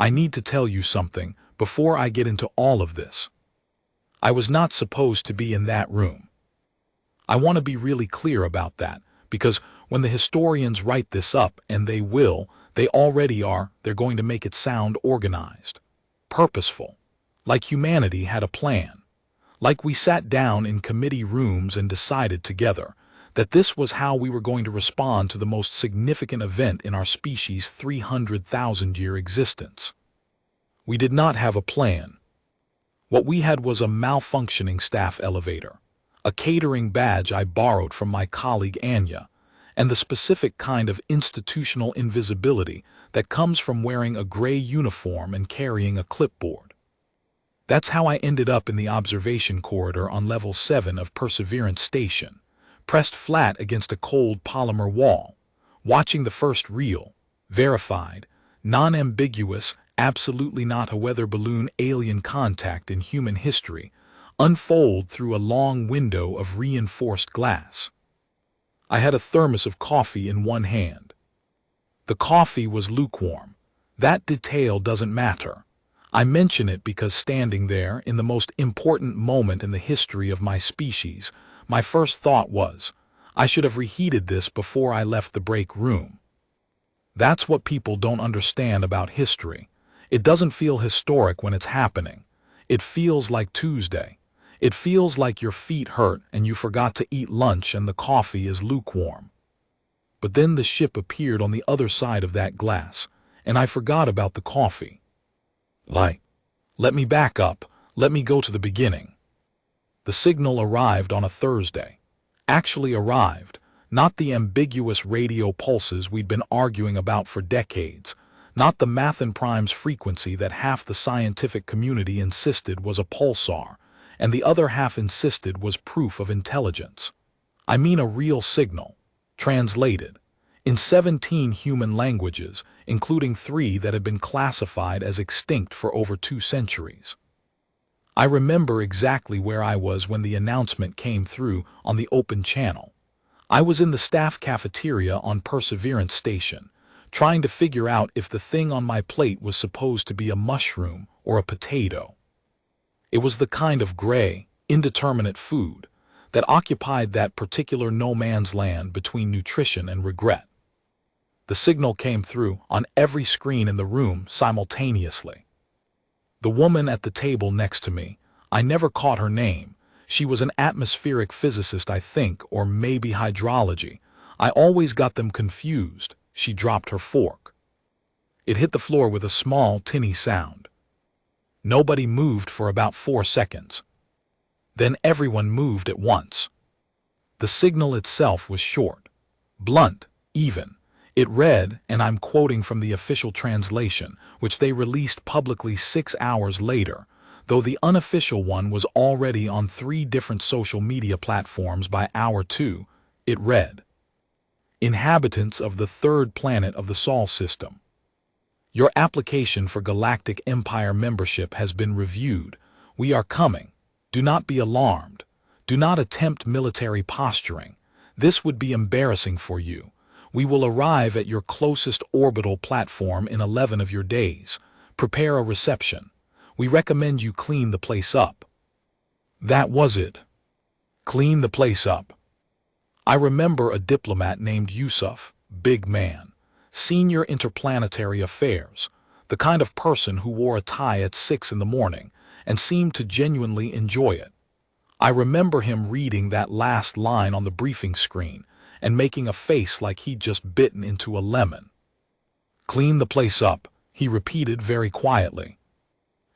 I need to tell you something before I get into all of this. I was not supposed to be in that room. I want to be really clear about that, because when the historians write this up, and they will, they already are, they're going to make it sound organized, purposeful, like humanity had a plan, like we sat down in committee rooms and decided together that this was how we were going to respond to the most significant event in our species' 300,000-year existence. We did not have a plan. What we had was a malfunctioning staff elevator, a catering badge I borrowed from my colleague Anya, and the specific kind of institutional invisibility that comes from wearing a gray uniform and carrying a clipboard. That's how I ended up in the observation corridor on level 7 of Perseverance Station, pressed flat against a cold polymer wall, watching the first real, verified, non-ambiguous, absolutely not a weather balloon alien contact in human history unfold through a long window of reinforced glass. I had a thermos of coffee in one hand. The coffee was lukewarm. That detail doesn't matter. I mention it because standing there in the most important moment in the history of my species, my first thought was, I should have reheated this before I left the break room. That's what people don't understand about history. It doesn't feel historic when it's happening. It feels like Tuesday. It feels like your feet hurt and you forgot to eat lunch and the coffee is lukewarm. But then the ship appeared on the other side of that glass, and I forgot about the coffee. Let me back up. Let me go to the beginning. The signal arrived on a Thursday. Actually arrived, not the ambiguous radio pulses we'd been arguing about for decades, not the Mathen Prime's frequency that half the scientific community insisted was a pulsar, and the other half insisted was proof of intelligence. I mean a real signal, translated, in 17 human languages, including 3 that had been classified as extinct for over 2 centuries. I remember exactly where I was when the announcement came through on the open channel. I was in the staff cafeteria on Perseverance Station, trying to figure out if the thing on my plate was supposed to be a mushroom or a potato. It was the kind of gray, indeterminate food that occupied that particular no-man's land between nutrition and regret. The signal came through on every screen in the room simultaneously. The woman at the table next to me, I never caught her name. She was an atmospheric physicist, I think, or maybe hydrology. I always got them confused. She dropped her fork. It hit the floor with a small, tinny sound. Nobody moved for about 4 seconds. Then everyone moved at once. The signal itself was short, blunt, even. It read, and I'm quoting from the official translation, which they released publicly 6 hours later, though the unofficial one was already on 3 different social media platforms by hour 2, it read, "Inhabitants of the 3rd planet of the Sol system. Your application for Galactic Empire membership has been reviewed. We are coming. Do not be alarmed. Do not attempt military posturing. This would be embarrassing for you. We will arrive at your closest orbital platform in 11 of your days. Prepare a reception. We recommend you clean the place up." That was it. Clean the place up. I remember a diplomat named Yusuf, big man, senior interplanetary affairs, the kind of person who wore a tie at 6 in the morning and seemed to genuinely enjoy it. I remember him reading that last line on the briefing screen and making a face like he'd just bitten into a lemon. "Clean the place up," he repeated very quietly.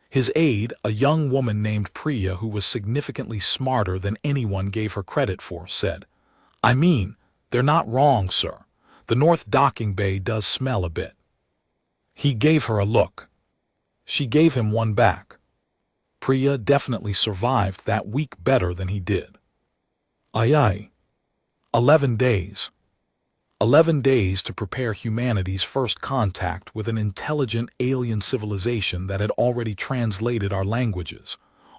His aide, a young woman named Priya who was significantly smarter than anyone gave her credit for, said, "I mean, they're not wrong, sir. The North Docking Bay does smell a bit." He gave her a look. She gave him one back. Priya definitely survived that week better than he did. Aye. 11 days. 11 days to prepare humanity's first contact with an intelligent alien civilization that had already translated our languages,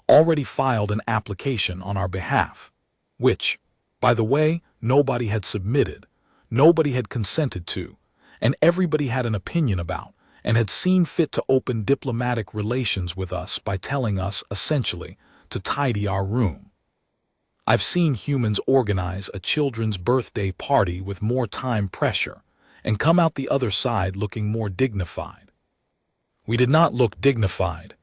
already filed an application on our behalf, which, by the way, nobody had submitted, nobody had consented to, and everybody had an opinion about, and had seen fit to open diplomatic relations with us by telling us, essentially, to tidy our room. I've seen humans organize a children's birthday party with more time pressure and come out the other side looking more dignified. We did not look dignified.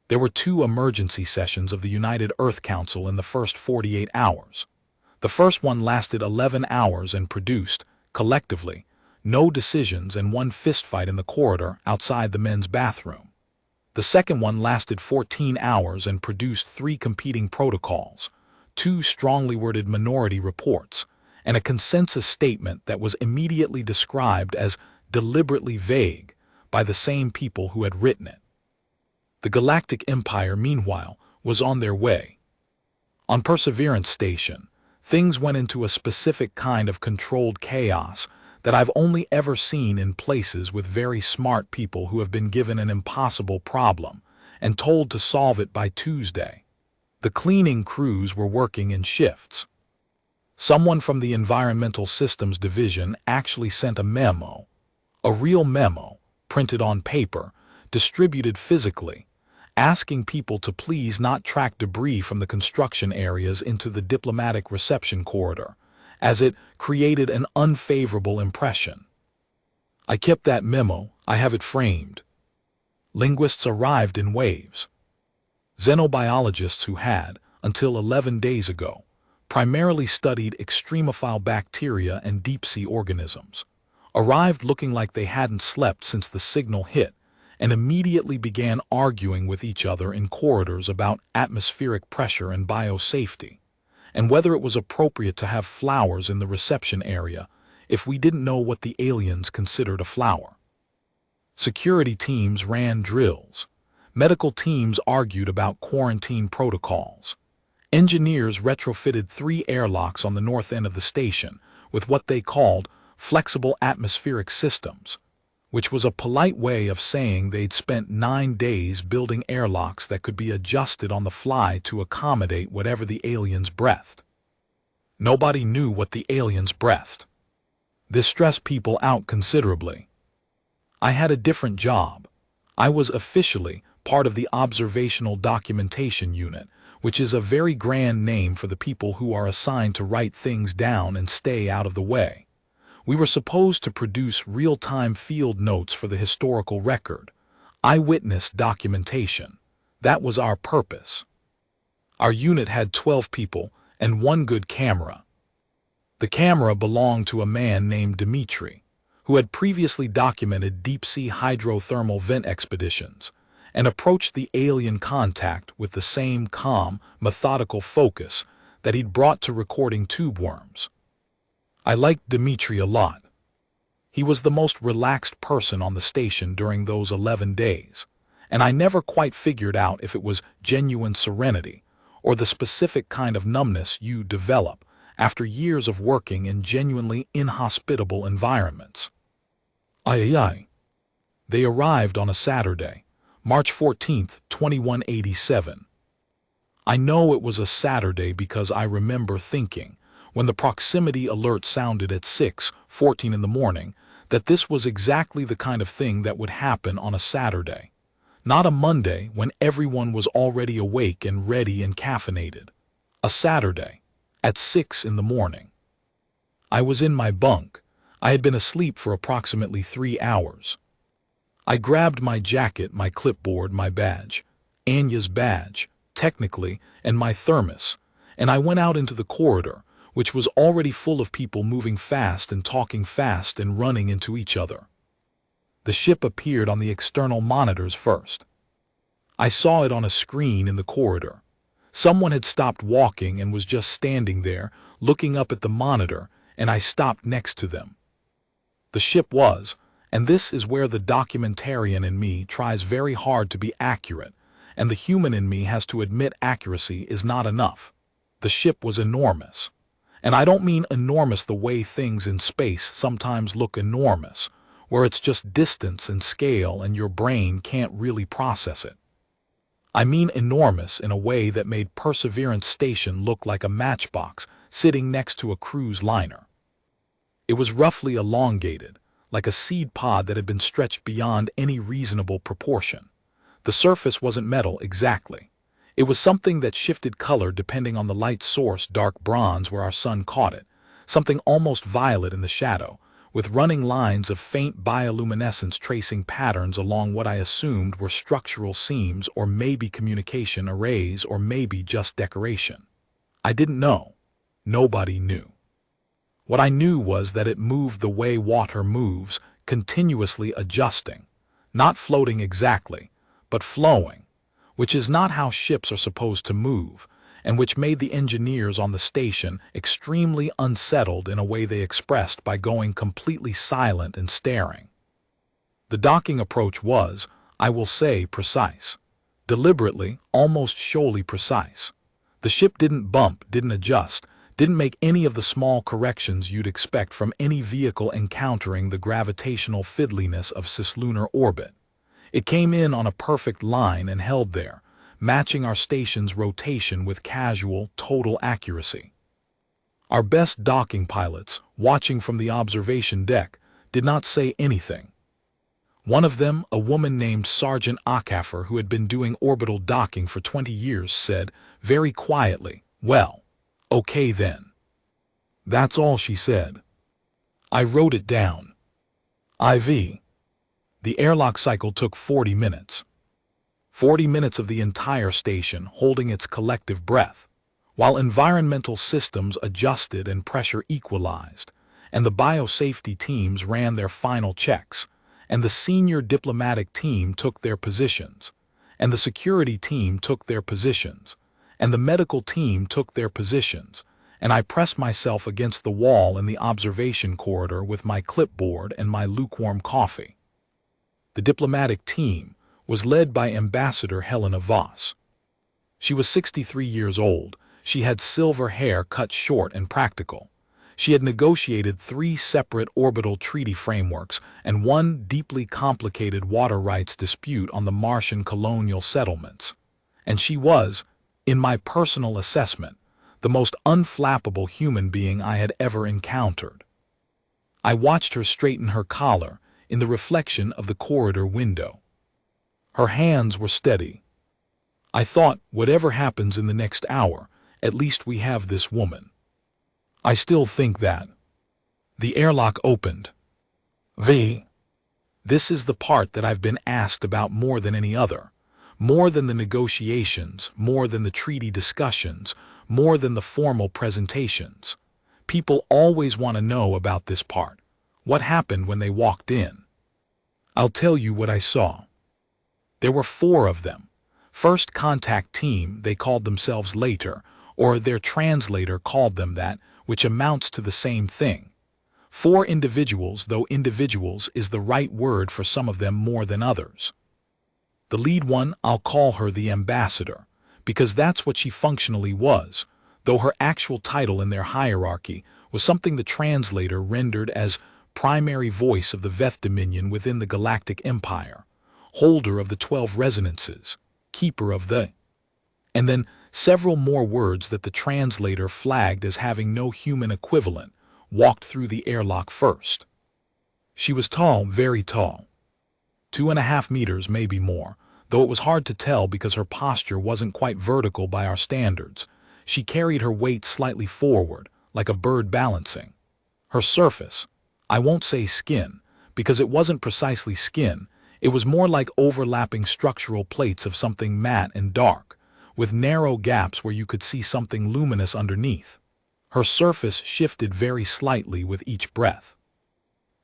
There were 2 emergency sessions of the United Earth Council in the first 48 hours. The first one lasted 11 hours and produced, collectively, no decisions and 1 fistfight in the corridor outside the men's bathroom. The second one lasted 14 hours and produced 3 competing protocols, 2 strongly worded minority reports, and a consensus statement that was immediately described as deliberately vague by the same people who had written it. The Galactic Empire, meanwhile, was on their way. On Perseverance Station, things went into a specific kind of controlled chaos that I've only ever seen in places with very smart people who have been given an impossible problem and told to solve it by Tuesday. The cleaning crews were working in shifts. Someone from the Environmental Systems Division actually sent a memo, a real memo, printed on paper, distributed physically, asking people to please not track debris from the construction areas into the diplomatic reception corridor, as it created an unfavorable impression. I kept that memo, I have it framed. Linguists arrived in waves. Xenobiologists who had, until 11 days ago, primarily studied extremophile bacteria and deep-sea organisms, arrived looking like they hadn't slept since the signal hit, and immediately began arguing with each other in corridors about atmospheric pressure and biosafety, and whether it was appropriate to have flowers in the reception area if we didn't know what the aliens considered a flower. Security teams ran drills. Medical teams argued about quarantine protocols. Engineers retrofitted 3 airlocks on the north end of the station with what they called flexible atmospheric systems, which was a polite way of saying they'd spent 9 days building airlocks that could be adjusted on the fly to accommodate whatever the aliens breathed. Nobody knew what the aliens breathed. This stressed people out considerably. I had a different job. I was officially part of the Observational Documentation Unit, which is a very grand name for the people who are assigned to write things down and stay out of the way. We were supposed to produce real-time field notes for the historical record, eyewitness documentation. That was our purpose. Our unit had 12 people and 1 good camera. The camera belonged to a man named Dmitri, who had previously documented deep-sea hydrothermal vent expeditions and approached the alien contact with the same calm, methodical focus that he'd brought to recording tube worms. I liked Dmitri a lot. He was the most relaxed person on the station during those 11 days, and I never quite figured out if it was genuine serenity or the specific kind of numbness you develop after years of working in genuinely inhospitable environments. They arrived on a Saturday, March 14, 2187. I know it was a Saturday because I remember thinking, when the proximity alert sounded at 6:14 in the morning, that this was exactly the kind of thing that would happen on a Saturday, not a Monday when everyone was already awake and ready and caffeinated. A Saturday, at 6 in the morning. I was in my bunk. I had been asleep for approximately 3 hours. I grabbed my jacket, my clipboard, my badge, Anya's badge, technically, and my thermos, and I went out into the corridor, which was already full of people moving fast and talking fast and running into each other. The ship appeared on the external monitors first. I saw it on a screen in the corridor. Someone had stopped walking and was just standing there, looking up at the monitor, and I stopped next to them. The ship was, and this is where the documentarian in me tries very hard to be accurate, and the human in me has to admit accuracy is not enough. The ship was enormous. And I don't mean enormous the way things in space sometimes look enormous, where it's just distance and scale and your brain can't really process it. I mean enormous in a way that made Perseverance Station look like a matchbox sitting next to a cruise liner. It was roughly elongated, like a seed pod that had been stretched beyond any reasonable proportion. The surface wasn't metal exactly. It was something that shifted color depending on the light source, dark bronze where our sun caught it, something almost violet in the shadow, with running lines of faint bioluminescence tracing patterns along what I assumed were structural seams or maybe communication arrays or maybe just decoration. I didn't know. Nobody knew. What I knew was that it moved the way water moves, continuously adjusting, not floating exactly, but flowing, which is not how ships are supposed to move, and which made the engineers on the station extremely unsettled in a way they expressed by going completely silent and staring. The docking approach was, I will say, precise. Deliberately, almost shoally precise. The ship didn't bump, didn't adjust, didn't make any of the small corrections you'd expect from any vehicle encountering the gravitational fiddliness of cislunar orbit. It came in on a perfect line and held there, matching our station's rotation with casual, total accuracy. Our best docking pilots, watching from the observation deck, did not say anything. One of them, a woman named Sergeant Acaffer, who had been doing orbital docking for 20 years, said, very quietly, "Well, okay then." That's all she said. I wrote it down. IV. The airlock cycle took 40 minutes. 40 minutes of the entire station holding its collective breath, while environmental systems adjusted and pressure equalized, and the biosafety teams ran their final checks, and the senior diplomatic team took their positions, and the security team took their positions, and the medical team took their positions, and I pressed myself against the wall in the observation corridor with my clipboard and my lukewarm coffee. The diplomatic team was led by Ambassador Helena Voss. She was 63 years old. She had silver hair cut short and practical. She had negotiated 3 separate orbital treaty frameworks and 1 deeply complicated water rights dispute on the Martian colonial settlements. And she was, in my personal assessment, the most unflappable human being I had ever encountered. I watched her straighten her collar in the reflection of the corridor window. Her hands were steady. I thought, whatever happens in the next hour, at least we have this woman. I still think that. The airlock opened. This is the part that I've been asked about more than any other, more than the negotiations, more than the treaty discussions, more than the formal presentations. People always want to know about this part. What happened when they walked in? I'll tell you what I saw. There were 4 of them. First contact team, they called themselves later, or their translator called them that, which amounts to the same thing. 4 individuals, though individuals is the right word for some of them more than others. The lead one, I'll call her the ambassador, because that's what she functionally was, though her actual title in their hierarchy was something the translator rendered as primary voice of the Veth Dominion within the Galactic Empire, holder of the 12 resonances, keeper of the, and then several more words that the translator flagged as having no human equivalent, walked through the airlock first. She was tall, very tall. 2.5 meters, maybe more, though it was hard to tell because her posture wasn't quite vertical by our standards. She carried her weight slightly forward, like a bird balancing. Her surface, I won't say skin, because it wasn't precisely skin, it was more like overlapping structural plates of something matte and dark, with narrow gaps where you could see something luminous underneath. Her surface shifted very slightly with each breath.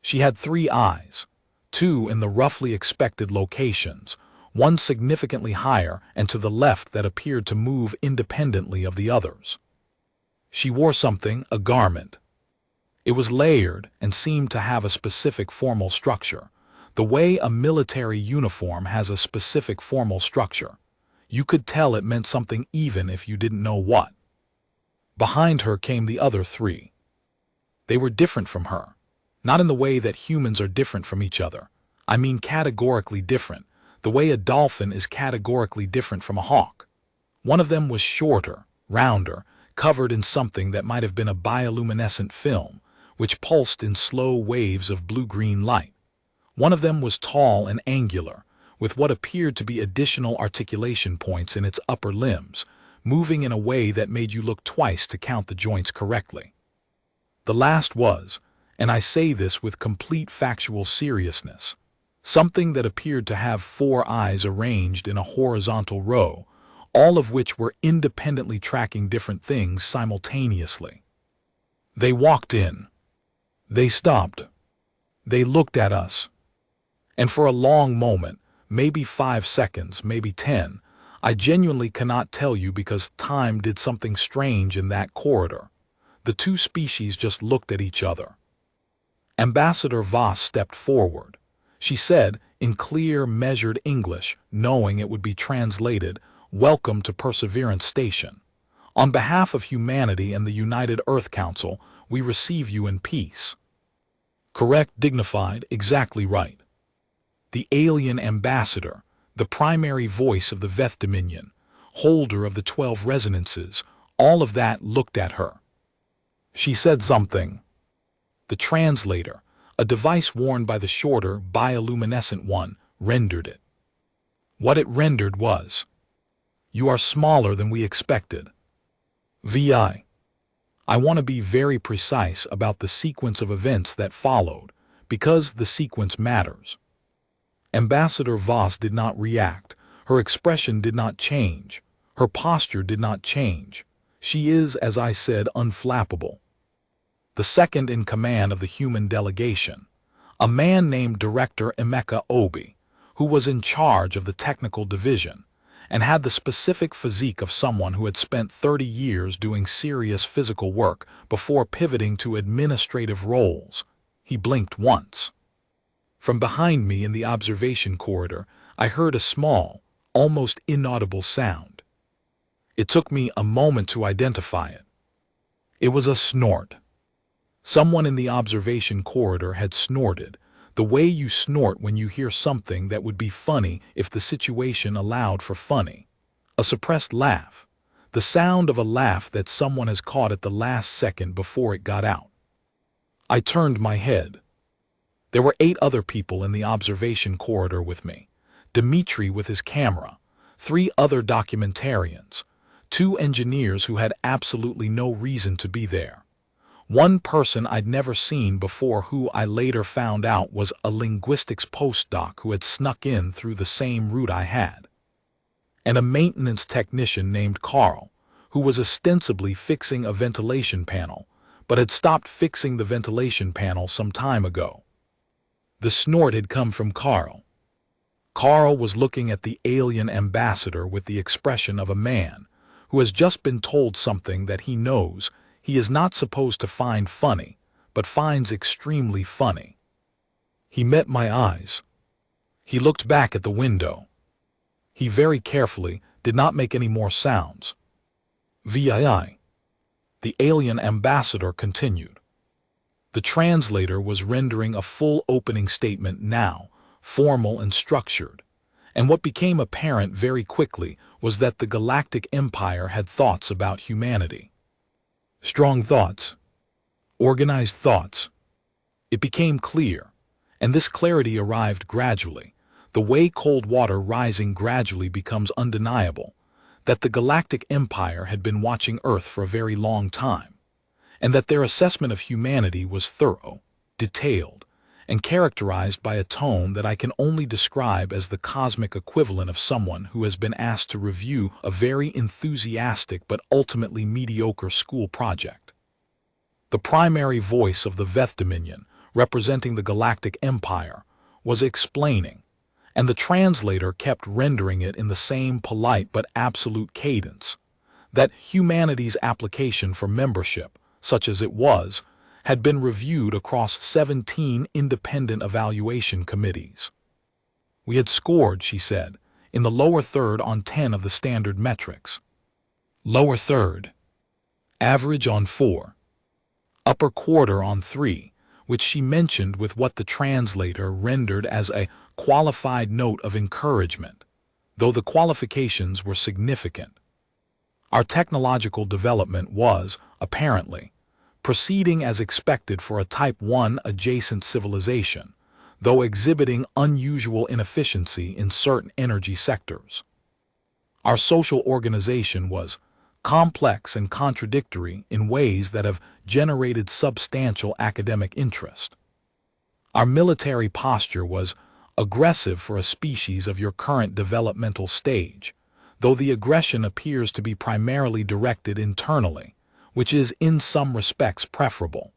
She had 3 eyes, 2 in the roughly expected locations, 1 significantly higher and to the left that appeared to move independently of the others. She wore something, a garment. It was layered and seemed to have a specific formal structure, the way a military uniform has a specific formal structure. You could tell it meant something even if you didn't know what. Behind her came the other 3. They were different from her, not in the way that humans are different from each other. I mean categorically different, the way a dolphin is categorically different from a hawk. One of them was shorter, rounder, covered in something that might have been a bioluminescent film, which pulsed in slow waves of blue-green light. One of them was tall and angular, with what appeared to be additional articulation points in its upper limbs, moving in a way that made you look twice to count the joints correctly. The last was, and I say this with complete factual seriousness, something that appeared to have 4 eyes arranged in a horizontal row, all of which were independently tracking different things simultaneously. They walked in. They stopped. They looked at us. And for a long moment, maybe 5 seconds, maybe 10, I genuinely cannot tell you because time did something strange in that corridor. The two species just looked at each other. Ambassador Voss stepped forward. She said, in clear, measured English, knowing it would be translated, "Welcome to Perseverance Station. On behalf of humanity and the United Earth Council, we receive you in peace." Correct, dignified, exactly right. The alien ambassador, the primary voice of the Veth Dominion, holder of the 12 resonances, all of that looked at her. She said something. The translator, a device worn by the shorter, bioluminescent one, rendered it. What it rendered was, "You are smaller than we expected." VI. I want to be very precise about the sequence of events that followed, because the sequence matters. Ambassador Voss did not react. Her expression did not change. Her posture did not change. She is, as I said, unflappable. The second in command of the human delegation, a man named Director Emeka Obi, who was in charge of the technical division, and had the specific physique of someone who had spent 30 years doing serious physical work before pivoting to administrative roles. He blinked once. From behind me in the observation corridor, I heard a small, almost inaudible sound. It took me a moment to identify it. It was a snort. Someone in the observation corridor had snorted, the way you snort when you hear something that would be funny if the situation allowed for funny. A suppressed laugh, the sound of a laugh that someone has caught at the last second before it got out. I turned my head. There were 8 other people in the observation corridor with me. Dmitri with his camera, 3 other documentarians, 2 engineers who had absolutely no reason to be there. One person I'd never seen before who I later found out was a linguistics postdoc who had snuck in through the same route I had. And a maintenance technician named Carl, who was ostensibly fixing a ventilation panel, but had stopped fixing the ventilation panel some time ago. The snort had come from Carl. Carl was looking at the alien ambassador with the expression of a man who has just been told something that he knows he is not supposed to find funny, but finds extremely funny. He met my eyes. He looked back at the window. He very carefully did not make any more sounds. VII. The alien ambassador continued. The translator was rendering a full opening statement now, formal and structured, and what became apparent very quickly was that the Galactic Empire had thoughts about humanity. Strong thoughts. Organized thoughts. It became clear, and this clarity arrived gradually, the way cold water rising gradually becomes undeniable, that the Galactic Empire had been watching Earth for a very long time, and that their assessment of humanity was thorough, detailed, and characterized by a tone that I can only describe as the cosmic equivalent of someone who has been asked to review a very enthusiastic but ultimately mediocre school project. The primary voice of the Veth Dominion, representing the Galactic Empire, was explaining, and the translator kept rendering it in the same polite but absolute cadence, that humanity's application for membership, such as it was, had been reviewed across 17 independent evaluation committees. We had scored, she said, in the lower third on 10 of the standard metrics. Lower third. Average on 4. Upper quarter on 3, which she mentioned with what the translator rendered as a qualified note of encouragement, though the qualifications were significant. Our technological development was, apparently, proceeding as expected for a Type 1 adjacent civilization, though exhibiting unusual inefficiency in certain energy sectors. Our social organization was complex and contradictory in ways that have generated substantial academic interest. Our military posture was aggressive for a species of your current developmental stage, though the aggression appears to be primarily directed internally, which is in some respects preferable.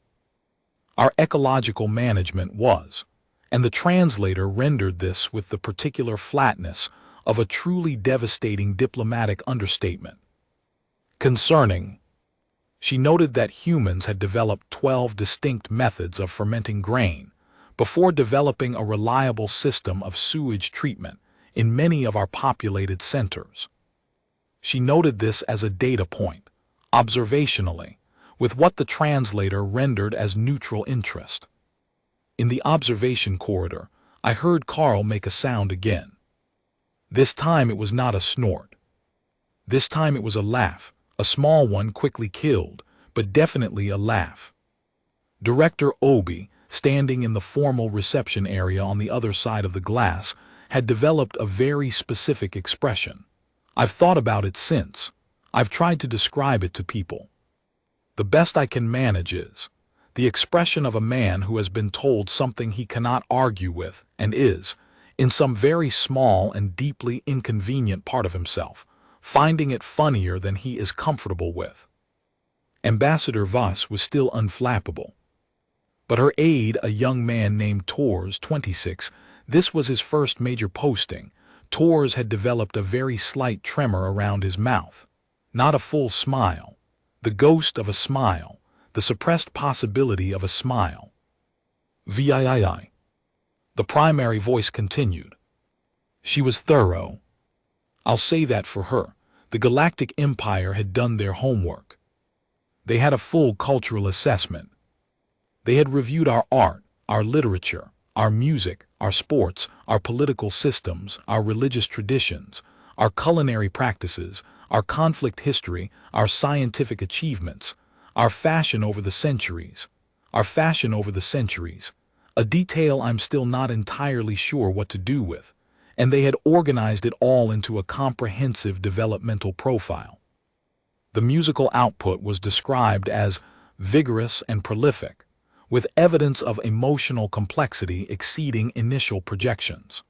Our ecological management was, and the translator rendered this with the particular flatness of a truly devastating diplomatic understatement. Concerning, she noted that humans had developed 12 distinct methods of fermenting grain before developing a reliable system of sewage treatment in many of our populated centers. She noted this as a data point, observationally, with what the translator rendered as neutral interest. In the observation corridor, I heard Carl make a sound again. This time it was not a snort. This time it was a laugh, a small one quickly killed, but definitely a laugh. Director Obi, standing in the formal reception area on the other side of the glass, had developed a very specific expression. I've thought about it since. I've tried to describe it to people. The best I can manage is the expression of a man who has been told something he cannot argue with and is, in some very small and deeply inconvenient part of himself, finding it funnier than he is comfortable with. Ambassador Voss was still unflappable. But her aide, a young man named Tors, 26, this was his first major posting. Tors had developed a very slight tremor around his mouth. Not a full smile. The ghost of a smile. The suppressed possibility of a smile. VIII. The primary voice continued. She was thorough. I'll say that for her. The Galactic Empire had done their homework. They had a full cultural assessment. They had reviewed our art, our literature, our music, our sports, our political systems, our religious traditions, our culinary practices, our conflict history, our scientific achievements, our fashion over the centuries, a detail I'm still not entirely sure what to do with, and they had organized it all into a comprehensive developmental profile. The musical output was described as vigorous and prolific, with evidence of emotional complexity exceeding initial projections.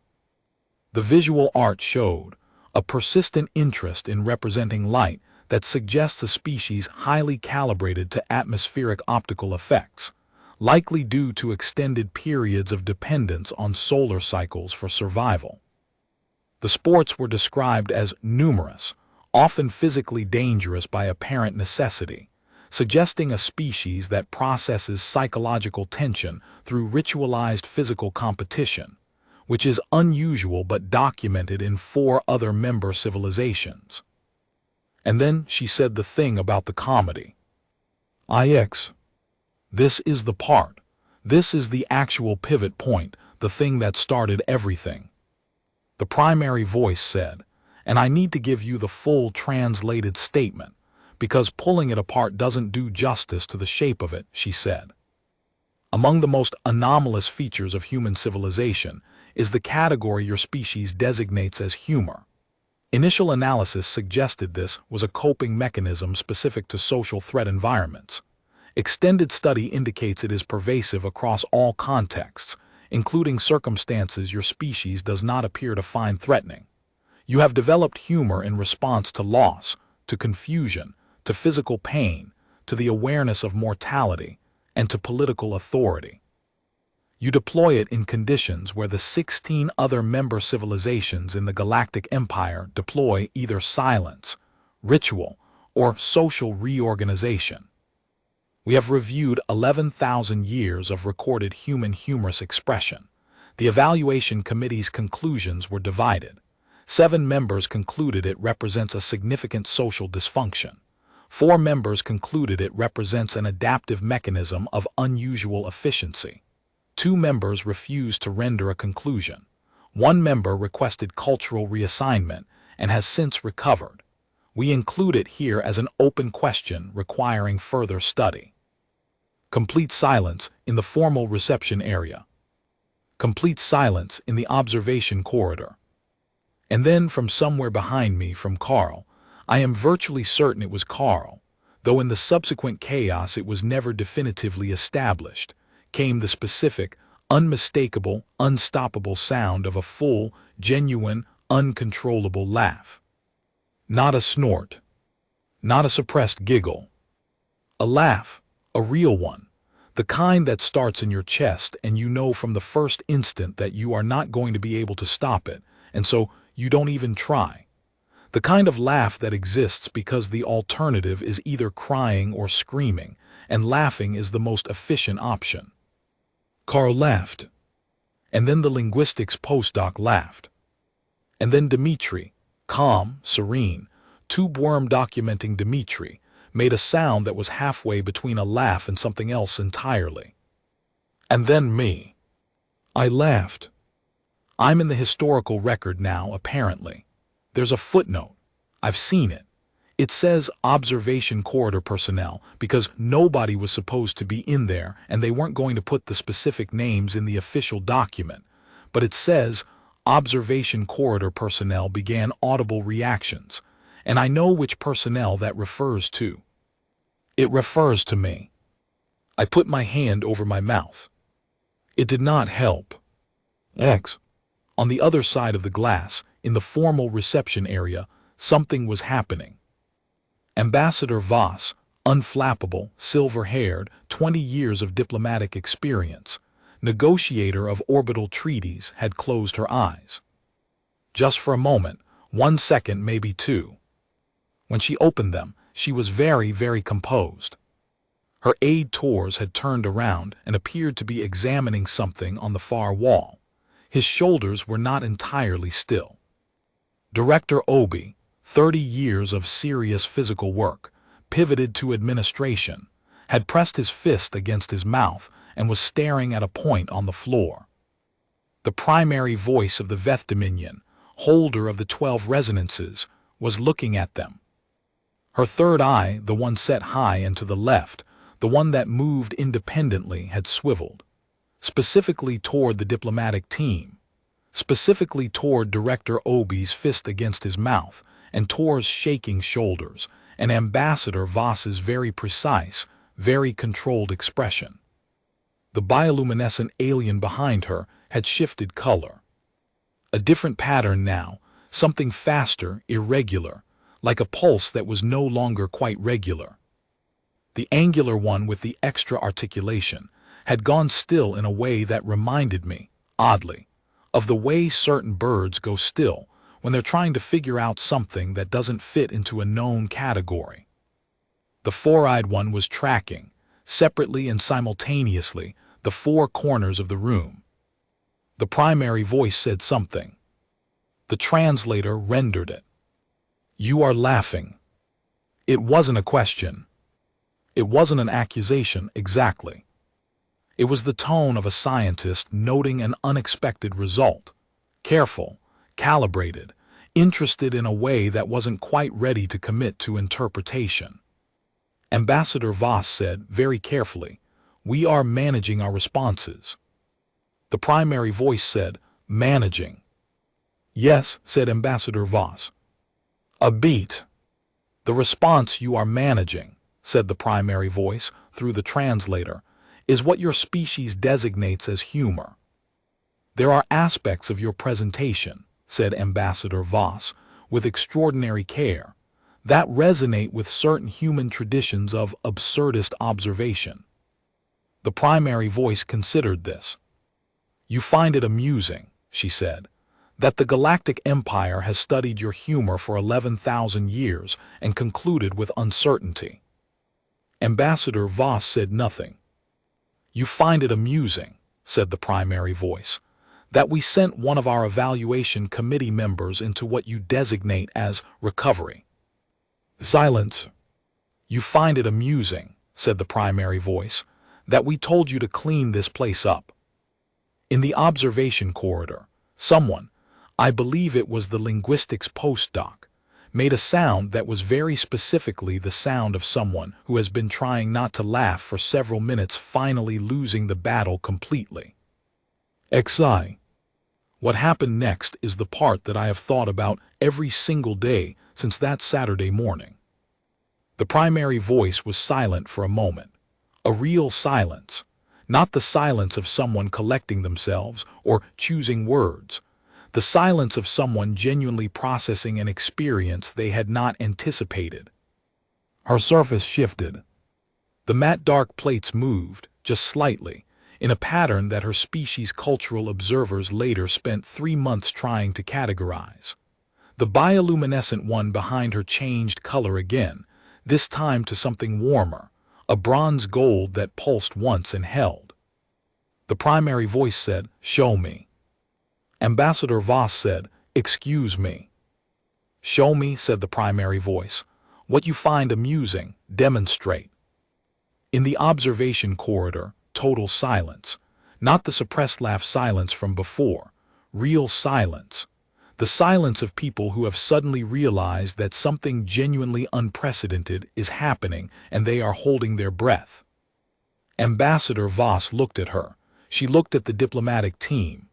The visual art showed a persistent interest in representing light that suggests a species highly calibrated to atmospheric optical effects, likely due to extended periods of dependence on solar cycles for survival. The sports were described as numerous, often physically dangerous by apparent necessity, suggesting a species that processes psychological tension through ritualized physical competition, which is unusual but documented in 4 other member civilizations. And then she said the thing about the comedy. IX. This is the part. This is the actual pivot point, the thing that started everything. The primary voice said, and I need to give you the full translated statement, because pulling it apart doesn't do justice to the shape of it, she said. Among the most anomalous features of human civilization is the category your species designates as humor. Initial analysis suggested this was a coping mechanism specific to social threat environments. Extended study indicates it is pervasive across all contexts, including circumstances your species does not appear to find threatening. You have developed humor in response to loss, to confusion, to physical pain, to the awareness of mortality, and to political authority. You deploy it in conditions where the 16 other member civilizations in the Galactic Empire deploy either silence, ritual, or social reorganization. We have reviewed 11,000 years of recorded human humorous expression. The evaluation committee's conclusions were divided. 7 members concluded it represents a significant social dysfunction. 4 members concluded it represents an adaptive mechanism of unusual efficiency. 2 members refused to render a conclusion. 1 member requested cultural reassignment and has since recovered. We include it here as an open question requiring further study. Complete silence in the formal reception area. Complete silence in the observation corridor. And then from somewhere behind me, from Carl, I am virtually certain it was Carl, though in the subsequent chaos it was never definitively established, came the specific, unmistakable, unstoppable sound of a full, genuine, uncontrollable laugh. Not a snort. Not a suppressed giggle. A laugh, a real one, the kind that starts in your chest and you know from the first instant that you are not going to be able to stop it, and so you don't even try. The kind of laugh that exists because the alternative is either crying or screaming, and laughing is the most efficient option. Carl laughed. And then the linguistics postdoc laughed. And then Dmitri, calm, serene, tube-worm documenting Dmitri, made a sound that was halfway between a laugh and something else entirely. And then me. I laughed. I'm in the historical record now, apparently. There's a footnote. I've seen it. It says observation corridor personnel because nobody was supposed to be in there and they weren't going to put the specific names in the official document. But it says observation corridor personnel began audible reactions, and I know which personnel that refers to. It refers to me. I put my hand over my mouth. It did not help. X. On the other side of the glass, in the formal reception area, something was happening. Ambassador Voss, unflappable, silver-haired, 20 years of diplomatic experience, negotiator of orbital treaties, had closed her eyes. Just for a moment, 1 second, maybe 2. When she opened them, she was very, very composed. Her aide Tors had turned around and appeared to be examining something on the far wall. His shoulders were not entirely still. Director Obi, 30 years of serious physical work, pivoted to administration, had pressed his fist against his mouth and was staring at a point on the floor. The primary voice of the Veth Dominion, holder of the 12 resonances, was looking at them. Her third eye, the one set high and to the left, the one that moved independently, had swiveled, specifically toward the diplomatic team, specifically toward Director Obi's fist against his mouth, and Tor's shaking shoulders, and Ambassador Voss's very precise, very controlled expression. The bioluminescent alien behind her had shifted color. A different pattern now, something faster, irregular, like a pulse that was no longer quite regular. The angular one with the extra articulation had gone still in a way that reminded me, oddly, of the way certain birds go still when they're trying to figure out something that doesn't fit into a known category. The four-eyed one was tracking, separately and simultaneously, the four corners of the room. The primary voice said something. The translator rendered it. "You are laughing." It wasn't a question. It wasn't an accusation exactly. It was the tone of a scientist noting an unexpected result, careful, calibrated, interested in a way that wasn't quite ready to commit to interpretation. Ambassador Voss said, very carefully, "We are managing our responses." The primary voice said, "Managing." "Yes," said Ambassador Voss. "A beat." "The response you are managing," said the primary voice through the translator, "is what your species designates as humor." "There are aspects of your presentation," said Ambassador Voss, with extraordinary care, "that resonate with certain human traditions of absurdist observation." The primary voice considered this. "You find it amusing," she said, "that the Galactic Empire has studied your humor for 11,000 years and concluded with uncertainty." Ambassador Voss said nothing. "You find it amusing," said the primary voice, "that we sent one of our evaluation committee members into what you designate as recovery." Silence. "You find it amusing," said the primary voice, "that we told you to clean this place up." In the observation corridor, someone, I believe it was the linguistics postdoc, made a sound that was very specifically the sound of someone who has been trying not to laugh for several minutes, finally losing the battle completely. XI. What happened next is the part that I have thought about every single day since that Saturday morning. The primary voice was silent for a moment. A real silence. Not the silence of someone collecting themselves or choosing words. The silence of someone genuinely processing an experience they had not anticipated. Her surface shifted. The matte dark plates moved, just slightly, in a pattern that her species' cultural observers later spent 3 months trying to categorize. The bioluminescent one behind her changed color again, this time to something warmer, a bronze gold that pulsed once and held. The primary voice said, "Show me." Ambassador Voss said, "Excuse me." "Show me," said the primary voice. "What you find amusing, demonstrate." In the observation corridor, total silence. Not the suppressed laugh silence from before. Real silence. The silence of people who have suddenly realized that something genuinely unprecedented is happening and they are holding their breath. Ambassador Voss looked at her. She looked at the diplomatic team.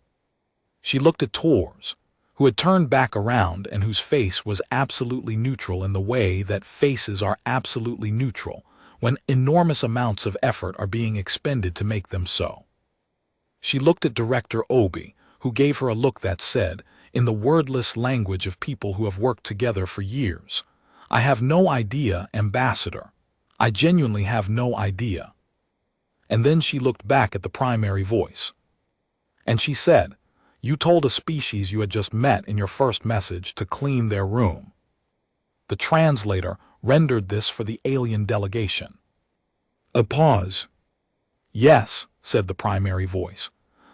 She looked at Tors, who had turned back around and whose face was absolutely neutral in the way that faces are absolutely neutral when enormous amounts of effort are being expended to make them so. She looked at Director Obi, who gave her a look that said, in the wordless language of people who have worked together for years, "I have no idea, Ambassador. I genuinely have no idea." And then she looked back at the primary voice. And she said, "You told a species you had just met in your first message to clean their room." The translator rendered this for the alien delegation. A pause. "Yes," said the primary voice.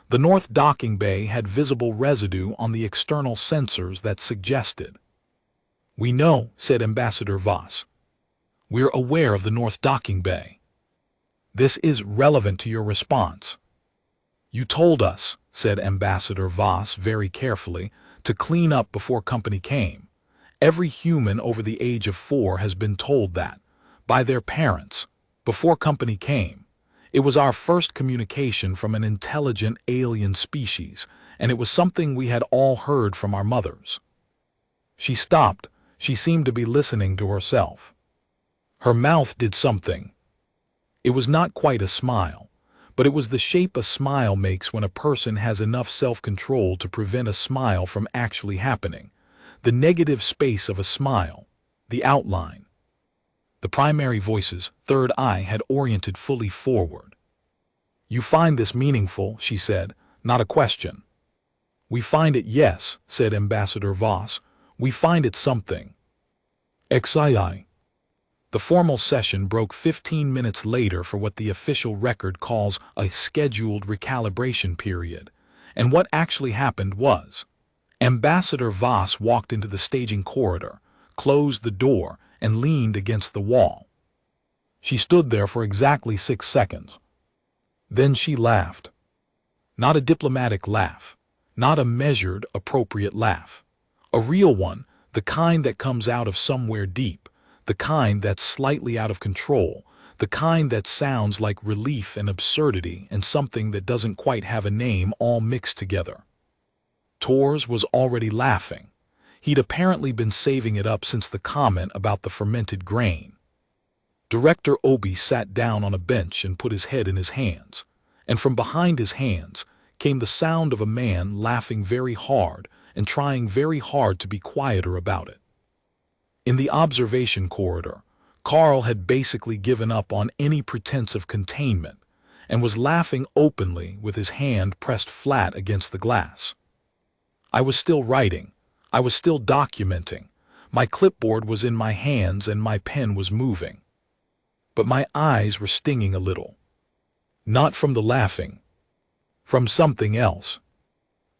"The North Docking Bay had visible residue on the external sensors that suggested." "We know," said Ambassador Voss. "We're aware of the North Docking Bay." "This is relevant to your response." "You told us," said Ambassador Voss very carefully, "to clean up before company came. Every human over the age of 4 has been told that, by their parents, before company came. It was our first communication from an intelligent alien species, and it was something we had all heard from our mothers." She stopped. She seemed to be listening to herself. Her mouth did something. It was not quite a smile, but it was the shape a smile makes when a person has enough self-control to prevent a smile from actually happening. The negative space of a smile, the outline. The primary voice's third eye had oriented fully forward. "You find this meaningful," she said, "not a question." "We find it, yes," said Ambassador Voss. "We find it something." XII. The formal session broke 15 minutes later for what the official record calls a scheduled recalibration period, and what actually happened was, Ambassador Voss walked into the staging corridor, closed the door, and leaned against the wall. She stood there for exactly 6 seconds. Then she laughed. Not a diplomatic laugh, not a measured, appropriate laugh. A real one, the kind that comes out of somewhere deep, the kind that's slightly out of control, the kind that sounds like relief and absurdity and something that doesn't quite have a name all mixed together. Tors was already laughing. He'd apparently been saving it up since the comment about the fermented grain. Director Obi sat down on a bench and put his head in his hands, and from behind his hands came the sound of a man laughing very hard and trying very hard to be quieter about it. In the observation corridor, Carl had basically given up on any pretense of containment and was laughing openly with his hand pressed flat against the glass. I was still writing. I was still documenting. My clipboard was in my hands and my pen was moving. But my eyes were stinging a little. Not from the laughing. From something else.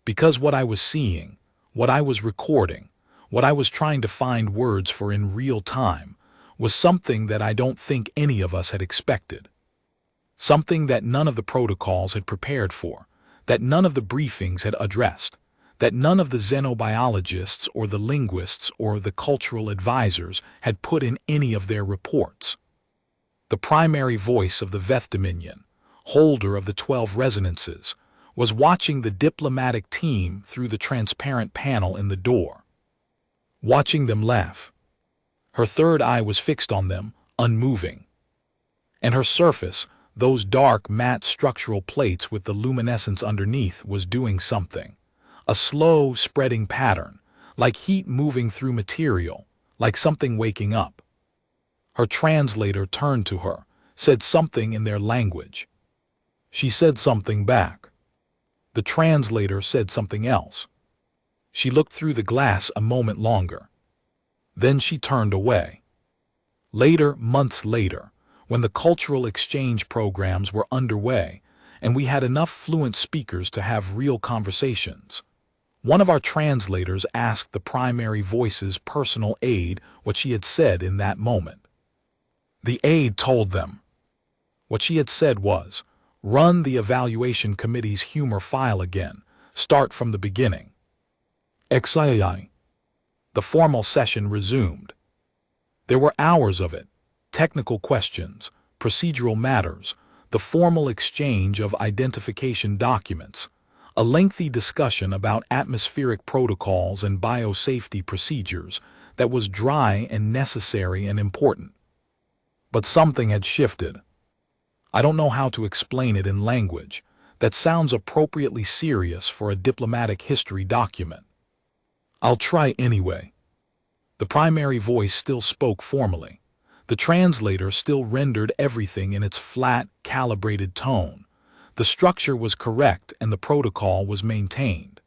Because what I was seeing, what I was recording, what I was trying to find words for in real time, was something that I don't think any of us had expected. Something that none of the protocols had prepared for, that none of the briefings had addressed, that none of the xenobiologists or the linguists or the cultural advisors had put in any of their reports. The primary voice of the Veth Dominion, holder of the 12 resonances, was watching the diplomatic team through the transparent panel in the door. Watching them laugh. Her third eye was fixed on them, unmoving. And her surface, those dark, matte structural plates with the luminescence underneath, was doing something. A slow, spreading pattern, like heat moving through material, like something waking up. Her translator turned to her, said something in their language. She said something back. The translator said something else. She looked through the glass a moment longer. Then she turned away. Later, months later, when the cultural exchange programs were underway and we had enough fluent speakers to have real conversations, one of our translators asked the primary voice's personal aide what she had said in that moment. The aide told them. What she had said was, "Run the evaluation committee's humor file again. Start from the beginning." HFY. The formal session resumed. There were hours of it, technical questions, procedural matters, the formal exchange of identification documents, a lengthy discussion about atmospheric protocols and biosafety procedures that was dry and necessary and important. But something had shifted. I don't know how to explain it in language that sounds appropriately serious for a diplomatic history document. I'll try anyway. The primary voice still spoke formally. The translator still rendered everything in its flat, calibrated tone. The structure was correct and the protocol was maintained.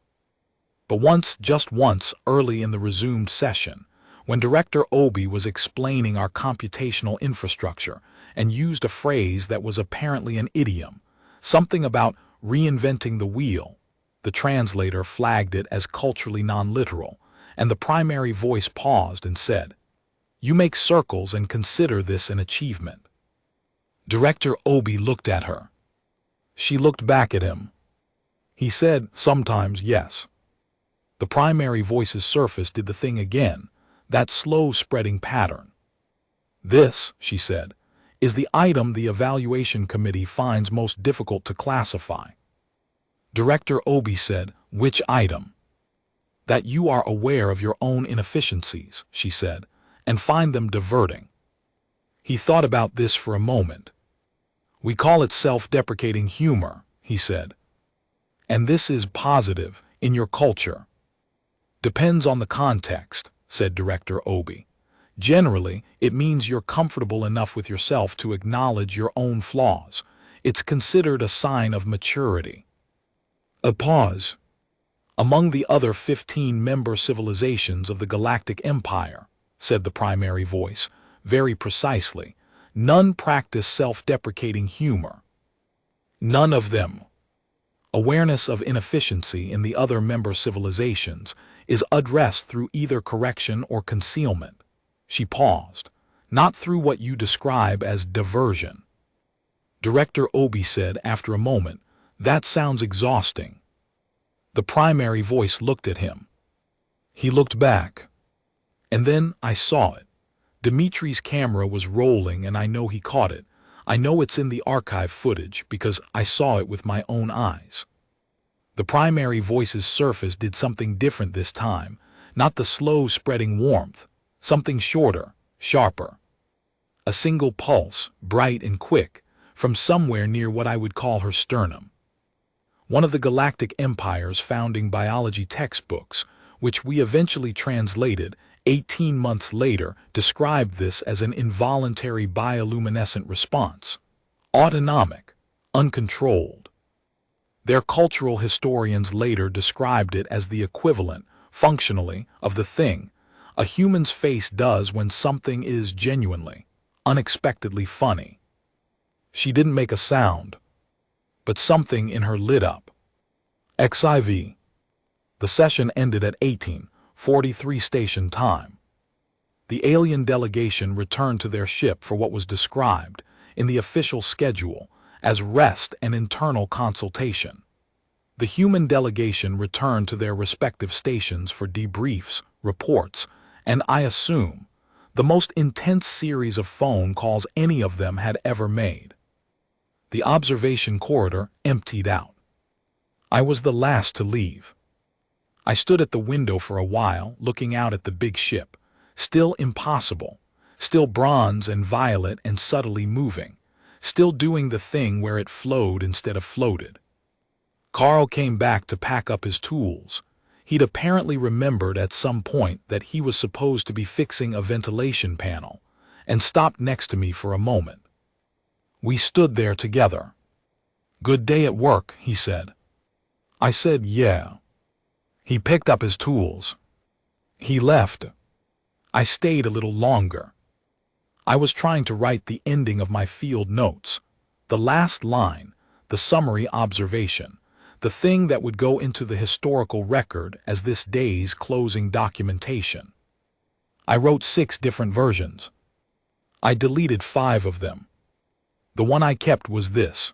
But once, just once, early in the resumed session, when Director Obi was explaining our computational infrastructure and used a phrase that was apparently an idiom, something about reinventing the wheel, the translator flagged it as culturally non-literal, and the primary voice paused and said, "You make circles and consider this an achievement." Director Obi looked at her. She looked back at him. He said, "Sometimes, yes." The primary voice's surface did the thing again, that slow spreading pattern. "This," she said, "is the item the evaluation committee finds most difficult to classify." Director Obi said, "Which item?" "That you are aware of your own inefficiencies," she said, "and find them diverting." He thought about this for a moment. "We call it self-deprecating humor," he said. "And this is positive in your culture." "Depends on the context," said Director Obi. "Generally, it means you're comfortable enough with yourself to acknowledge your own flaws. It's considered a sign of maturity." A pause. "Among the other 15 member civilizations of the Galactic Empire," said the primary voice, very precisely, "none practice self-deprecating humor. None of them. Awareness of inefficiency in the other member civilizations is addressed through either correction or concealment." She paused. "Not through what you describe as diversion." Director Obi said after a moment, "That sounds exhausting." The primary voice looked at him. He looked back. And then I saw it. Dimitri's camera was rolling and I know he caught it. I know it's in the archive footage because I saw it with my own eyes. The primary voice's surface did something different this time, not the slow spreading warmth, something shorter, sharper. A single pulse, bright and quick, from somewhere near what I would call her sternum. One of the Galactic Empire's founding biology textbooks, which we eventually translated 18 months later, described this as an involuntary bioluminescent response. Autonomic, uncontrolled. Their cultural historians later described it as the equivalent, functionally, of the thing a human's face does when something is genuinely, unexpectedly funny. She didn't make a sound, but something in her lit up. XIV. The session ended at 18:43 station time. The alien delegation returned to their ship for what was described, in the official schedule, as rest and internal consultation. The human delegation returned to their respective stations for debriefs, reports, and I assume, the most intense series of phone calls any of them had ever made. The observation corridor emptied out. I was the last to leave. I stood at the window for a while, looking out at the big ship, still impossible, still bronze and violet and subtly moving, still doing the thing where it flowed instead of floated. Carl came back to pack up his tools. He'd apparently remembered at some point that he was supposed to be fixing a ventilation panel, and stopped next to me for a moment. We stood there together. "Good day at work," he said. I said, "Yeah." He picked up his tools. He left. I stayed a little longer. I was trying to write the ending of my field notes, the last line, the summary observation, the thing that would go into the historical record as this day's closing documentation. I wrote 6 different versions. I deleted 5 of them. The one I kept was this.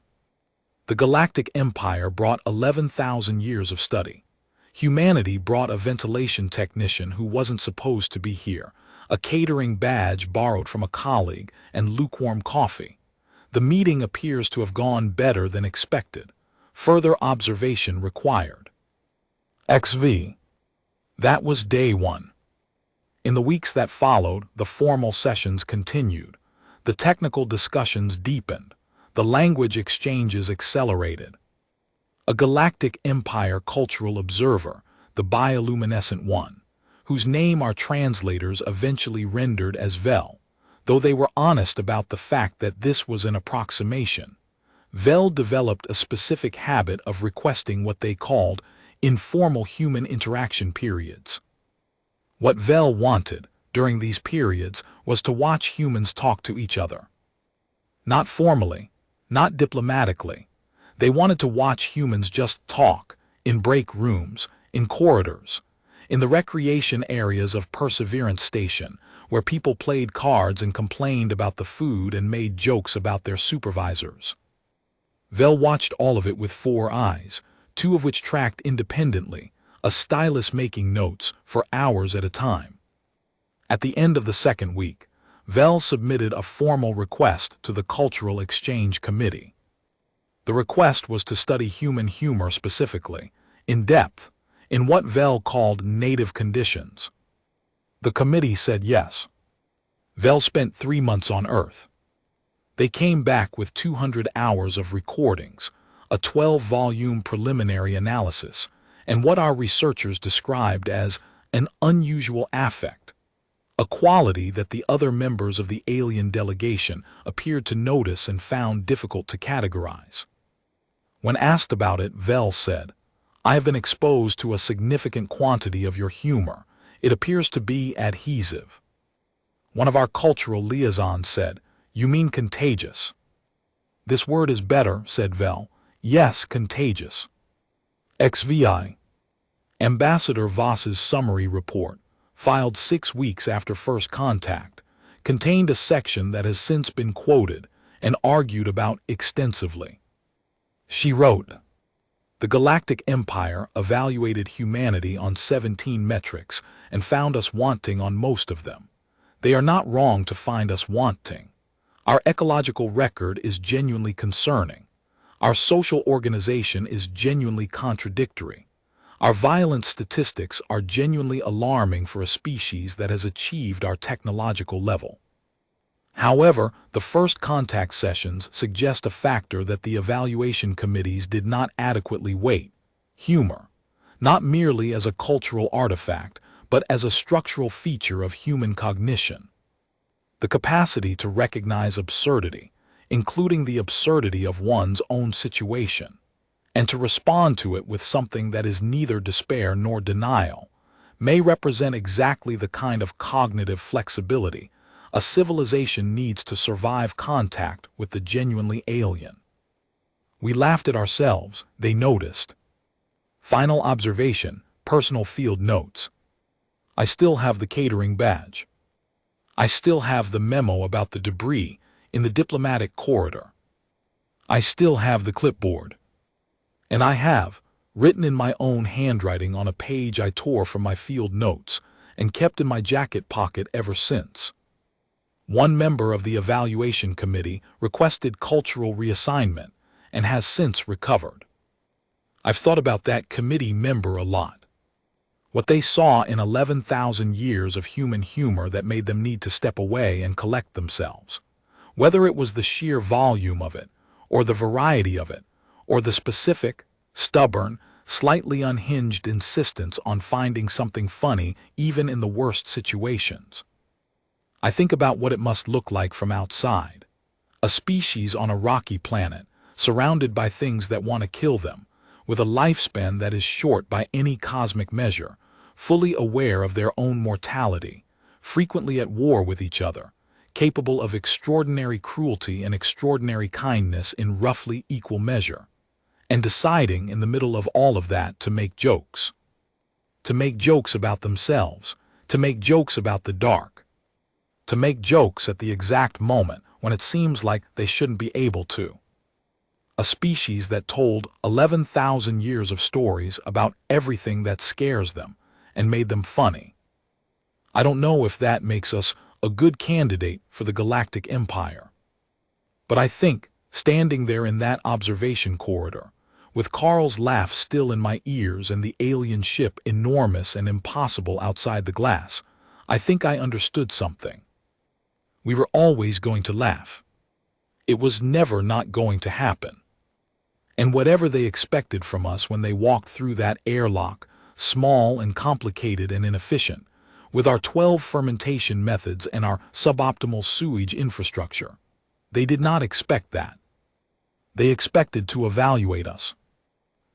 The Galactic Empire brought 11,000 years of study. Humanity brought a ventilation technician who wasn't supposed to be here, a catering badge borrowed from a colleague, and lukewarm coffee. The meeting appears to have gone better than expected. Further observation required. XV. That was day 1. In the weeks that followed, the formal sessions continued. The technical discussions deepened. The language exchanges accelerated. A Galactic Empire cultural observer, the bioluminescent one, whose name our translators eventually rendered as Vel, though they were honest about the fact that this was an approximation. Vel developed a specific habit of requesting what they called informal human interaction periods. What Vel wanted during these periods was to watch humans talk to each other. Not formally, not diplomatically. They wanted to watch humans just talk, in break rooms, in corridors, in the recreation areas of Perseverance Station, where people played cards and complained about the food and made jokes about their supervisors. Vel watched all of it with 4 eyes, 2 of which tracked independently, a stylus making notes for hours at a time. At the end of the 2nd week, Vel submitted a formal request to the Cultural Exchange Committee. The request was to study human humor specifically, in depth, in what Vel called native conditions. The committee said yes. Vel spent 3 months on Earth. They came back with 200 hours of recordings, a 12-volume preliminary analysis, and what our researchers described as an unusual affect, a quality that the other members of the alien delegation appeared to notice and found difficult to categorize. When asked about it, Vel said, "I have been exposed to a significant quantity of your humor. It appears to be adhesive." One of our cultural liaisons said, "You mean contagious?" "This word is better," said Vel. "Yes, contagious." XVI. Ambassador Voss's summary report, filed 6 weeks after first contact, contained a section that has since been quoted and argued about extensively. She wrote, "The Galactic Empire evaluated humanity on 17 metrics and found us wanting on most of them. They are not wrong to find us wanting. Our ecological record is genuinely concerning. Our social organization is genuinely contradictory. Our violence statistics are genuinely alarming for a species that has achieved our technological level. However, the first contact sessions suggest a factor that the evaluation committees did not adequately weight: humor, not merely as a cultural artifact, but as a structural feature of human cognition. The capacity to recognize absurdity, including the absurdity of one's own situation, and to respond to it with something that is neither despair nor denial, may represent exactly the kind of cognitive flexibility a civilization needs to survive contact with the genuinely alien. We laughed at ourselves, they noticed. Final observation, personal field notes. I still have the catering badge. I still have the memo about the debris in the diplomatic corridor. I still have the clipboard. And I have, written in my own handwriting on a page I tore from my field notes and kept in my jacket pocket ever since. One member of the evaluation committee requested cultural reassignment and has since recovered. I've thought about that committee member a lot. What they saw in 11,000 years of human humor that made them need to step away and collect themselves. Whether it was the sheer volume of it, or the variety of it, or the specific, stubborn, slightly unhinged insistence on finding something funny even in the worst situations. I think about what it must look like from outside. A species on a rocky planet, surrounded by things that want to kill them, with a lifespan that is short by any cosmic measure, fully aware of their own mortality, frequently at war with each other, capable of extraordinary cruelty and extraordinary kindness in roughly equal measure, and deciding in the middle of all of that to make jokes. To make jokes about themselves, to make jokes about the dark, to make jokes at the exact moment when it seems like they shouldn't be able to. A species that told 11,000 years of stories about everything that scares them and made them funny. I don't know if that makes us a good candidate for the Galactic Empire. But I think, standing there in that observation corridor, with Carl's laugh still in my ears and the alien ship enormous and impossible outside the glass, I think I understood something. We were always going to laugh. It was never not going to happen. And whatever they expected from us when they walked through that airlock, small and complicated and inefficient, with our 12 fermentation methods and our suboptimal sewage infrastructure, they did not expect that. They expected to evaluate us.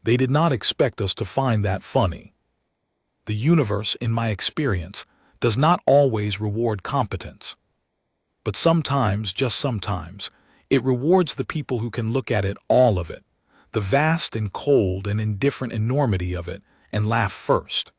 They did not expect us to find that funny. The universe, in my experience, does not always reward competence. But sometimes, just sometimes, it rewards the people who can look at it, all of it, the vast and cold and indifferent enormity of it, and laugh first.